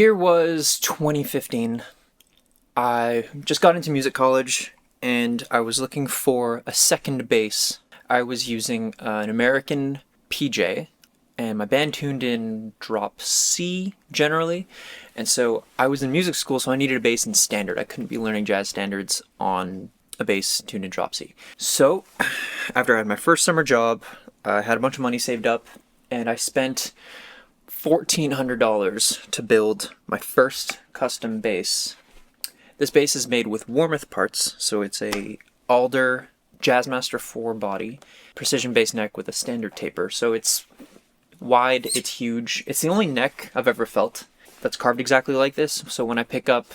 year was 2015. I just got into music college and I was looking for a second bass. I was using an American PJ and my band tuned in drop C generally. And so I was in music school, so I needed a bass in standard. I couldn't be learning jazz standards on a bass tuned in drop C. So after I had my first summer job, I had a bunch of money saved up and I spent $1,400 to build my first custom bass. This bass is made with Warmoth parts, so it's a Alder Jazzmaster 4 body, precision bass neck with a standard taper. So it's wide, it's huge. It's the only neck I've ever felt that's carved exactly like this. So when I pick up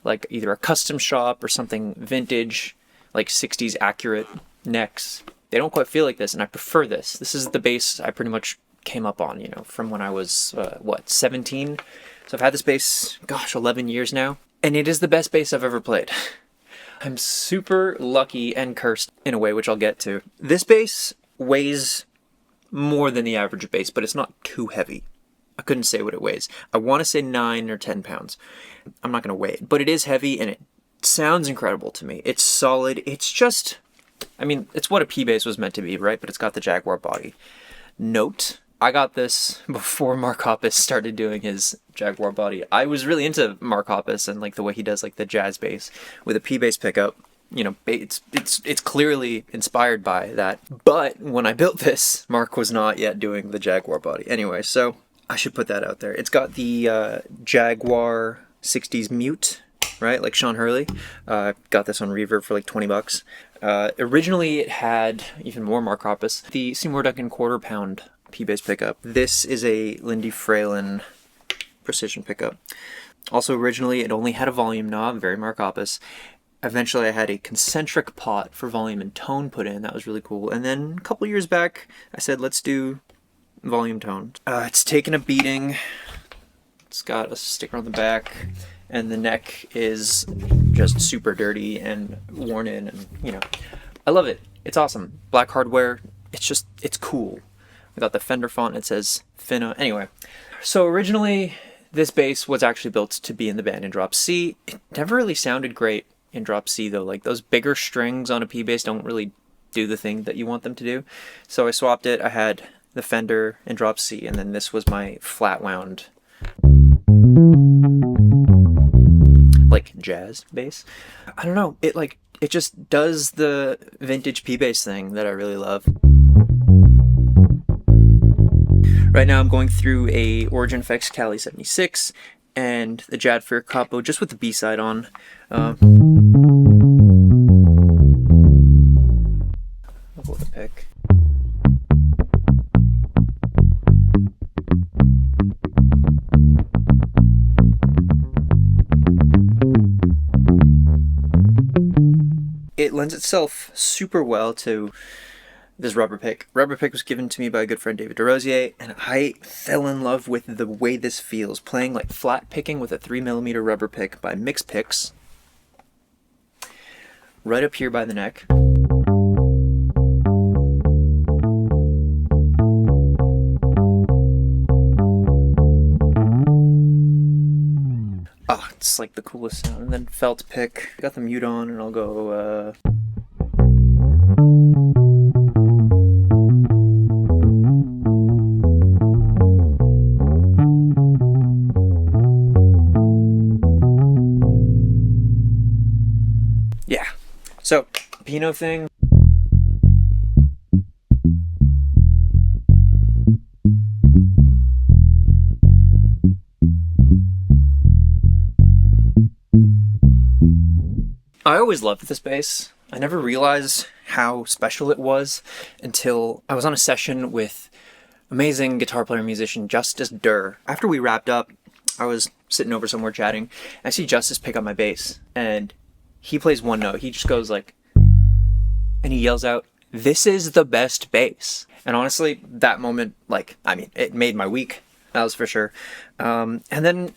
like either a custom shop or something vintage, like 60s accurate necks, they don't quite feel like this, and I prefer this. This is the bass I pretty much came up on, from when I was, 17? So I've had this bass, 11 years now, and it is the best bass I've ever played. I'm super lucky and cursed in a way, which I'll get to. This bass weighs more than the average bass, but it's not too heavy. I couldn't say what it weighs. I want to say 9 or 10 pounds. I'm not going to weigh it, but it is heavy and it sounds incredible to me. It's solid. It's just, it's what a P bass was meant to be, right? But it's got the Jaguar body. Note, I got this before Mark Hoppus started doing his Jaguar body. I was really into Mark Hoppus and like the way he does like the jazz bass with a P bass pickup. It's clearly inspired by that. But when I built this, Mark was not yet doing the Jaguar body. Anyway, so I should put that out there. It's got the Jaguar 60s mute, right? Like Sean Hurley. Got this on Reverb for like $20. Originally it had even more Mark Hoppus, the Seymour Duncan quarter pound P-bass pickup. This is a Lindy Fralin precision pickup. Also originally it only had a volume knob, very Mark Hoppus. Eventually I had a concentric pot for volume and tone put in. That was really cool. And then a couple years back I said let's do volume tone. It's taken a beating. It's got a sticker on the back and the neck is just super dirty and worn in, and I love it. It's awesome. Black hardware. It's cool. We got the Fender font. It says Finna. Anyway, so originally this bass was actually built to be in the band in drop C. It never really sounded great in drop C though. Like those bigger strings on a P bass don't really do the thing that you want them to do. So I swapped it. I had the Fender in drop C, and then this was my flat wound like jazz bass. I don't know. It just does the vintage P bass thing that I really love. Right now I'm going through a Origin Effects Cali 76 and the Jad Freer CAPO just with the B-side on. I'll go with a pick. It lends itself super well to this rubber pick. Rubber pick was given to me by a good friend David DeRosier, and I fell in love with the way this feels. Playing like flat picking with a 3mm rubber pick by Mix Picks. Right up here by the neck. Oh, it's like the coolest sound. And then felt pick. Got the mute on, and I'll go, yeah. So, Pinot thing. I always loved this bass. I never realized how special it was until I was on a session with amazing guitar player musician Justice Durr. After we wrapped up, I was sitting over somewhere chatting. I see Justice pick up my bass, and he plays one note. He just goes like, and he yells out, "This is the best bass." And honestly, that moment, it made my week. That was for sure. And then,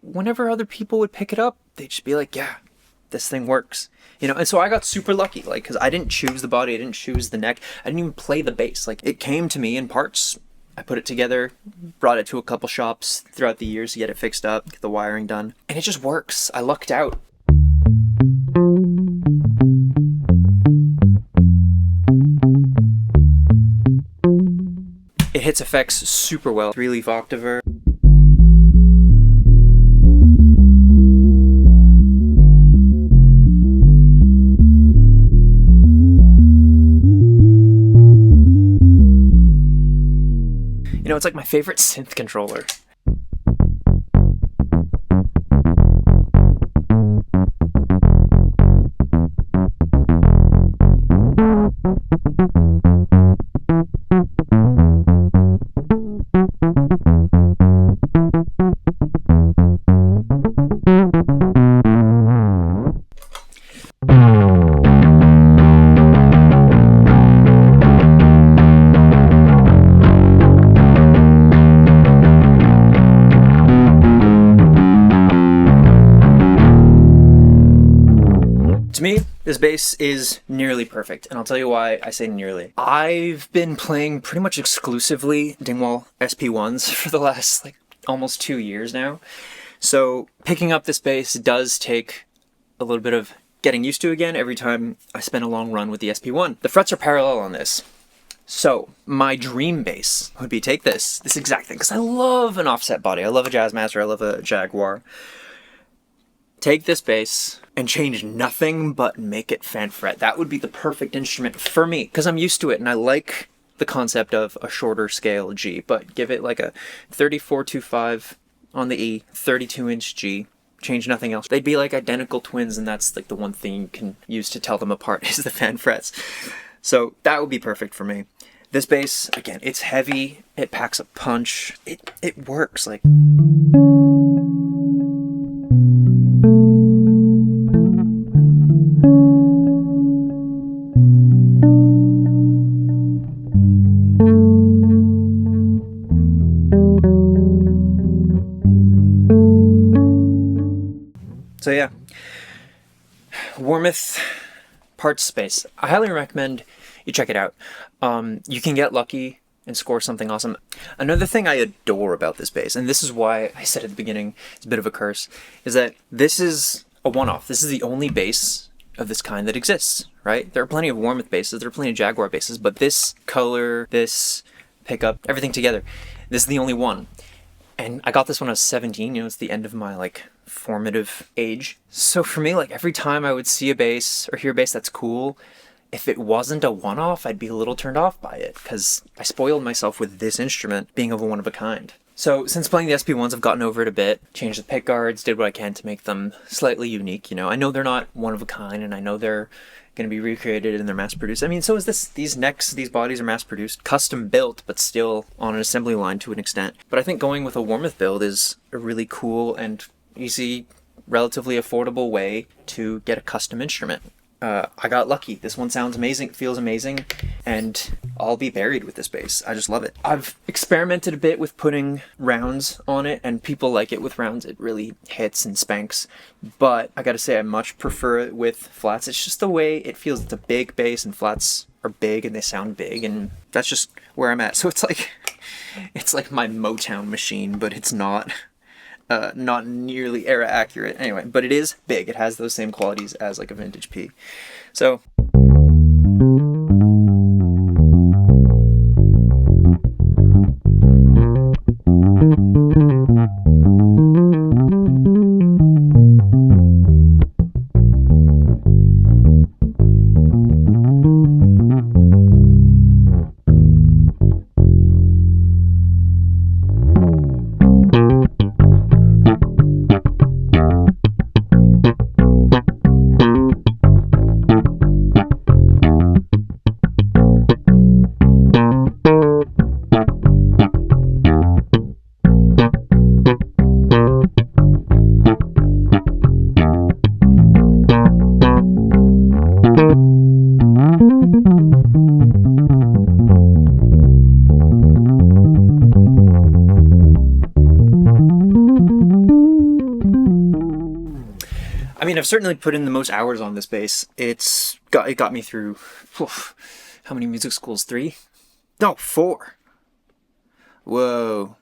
whenever other people would pick it up, they'd just be like, yeah, this thing works. And so I got super lucky, because I didn't choose the body, I didn't choose the neck, I didn't even play the bass. It came to me in parts I put it together, brought it to a couple shops throughout the years to get it fixed up, get the wiring done, and it just works. I lucked out. It hits effects super well. 3-leaf Octabvre. You know, it's like my favorite synth controller. To me, this bass is nearly perfect, and I'll tell you why I say nearly. I've been playing pretty much exclusively Dingwall SP1s for the last almost 2 years now, so picking up this bass does take a little bit of getting used to again every time I spend a long run with the SP1. The frets are parallel on this, so my dream bass would be take this exact thing, because I love an offset body. I love a Jazzmaster, I love a Jaguar. Take this bass and change nothing but make it fan fret. That would be the perfect instrument for me, because I'm used to it and I like the concept of a shorter scale G, but give it like a 34-25 on the E, 32-inch G, change nothing else. They'd be like identical twins, and that's like the one thing you can use to tell them apart is the fan frets. So that would be perfect for me. This bass, again, it's heavy, it packs a punch, it works. Like, so yeah, Warmouth parts space. I highly recommend you check it out. You can get lucky and score something awesome. Another thing I adore about this bass, and this is why I said at the beginning it's a bit of a curse, is that this is a one-off. This is the only bass of this kind that exists, right? There are plenty of Warmouth basses, there are plenty of Jaguar basses, but this color, this pickup, everything together, this is the only one. And I got this when I was 17, it's the end of my formative age. So for me, every time I would see a bass or hear a bass that's cool, if it wasn't a one-off, I'd be a little turned off by it, because I spoiled myself with this instrument being of a one-of-a-kind. So since playing the SP1s, I've gotten over it a bit, changed the pick guards, did what I can to make them slightly unique. I know they're not one-of-a-kind, and I know they're going to be recreated and they're mass-produced. I mean, so is this. These necks, these bodies are mass-produced, custom-built, but still on an assembly line to an extent. But I think going with a Warmouth build is a really cool and easy, relatively affordable way to get a custom instrument. I got lucky. This one sounds amazing, feels amazing, and I'll be buried with this bass. I just love it. I've experimented a bit with putting rounds on it, and people like it with rounds. It really hits and spanks, but I gotta say I much prefer it with flats. It's just the way it feels. It's a big bass, and flats are big, and they sound big, and that's just where I'm at. So it's like my Motown machine, but it's not nearly era accurate. Anyway, but it is big. It has those same qualities as a vintage P. So I've certainly put in the most hours on this bass. It got me through, how many music schools? 3? No, 4. Whoa.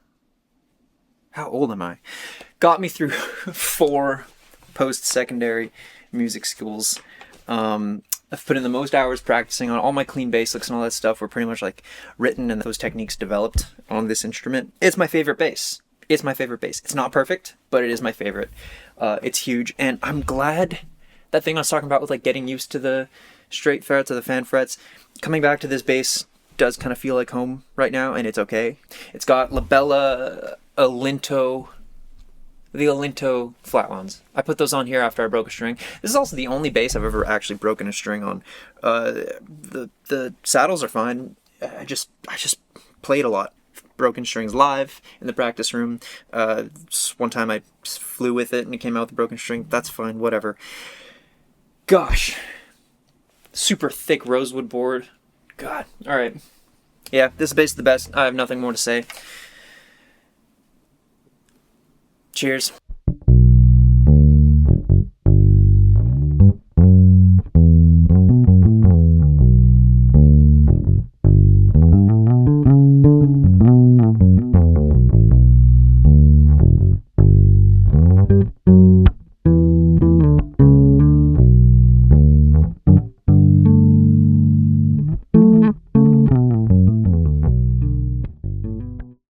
How old am I? Got me through 4 post-secondary music schools. I've put in the most hours practicing on all my clean bass licks and all that stuff were pretty much like written and those techniques developed on this instrument. It's my favorite bass. It's my favorite bass. It's not perfect, but it is my favorite. It's huge, and I'm glad that thing I was talking about with like getting used to the straight frets or the fan frets, coming back to this bass does kind of feel like home right now, and it's okay. It's got LaBella Olinto, the Olinto flat ones. I put those on here after I broke a string. This is also the only bass I've ever actually broken a string on. The saddles are fine. I just played a lot. Broken strings live in the practice room. One time I flew with it and it came out with a broken string. That's fine, whatever. Gosh. Super thick rosewood board. God. Alright. Yeah, this bass is the best. I have nothing more to say. Cheers.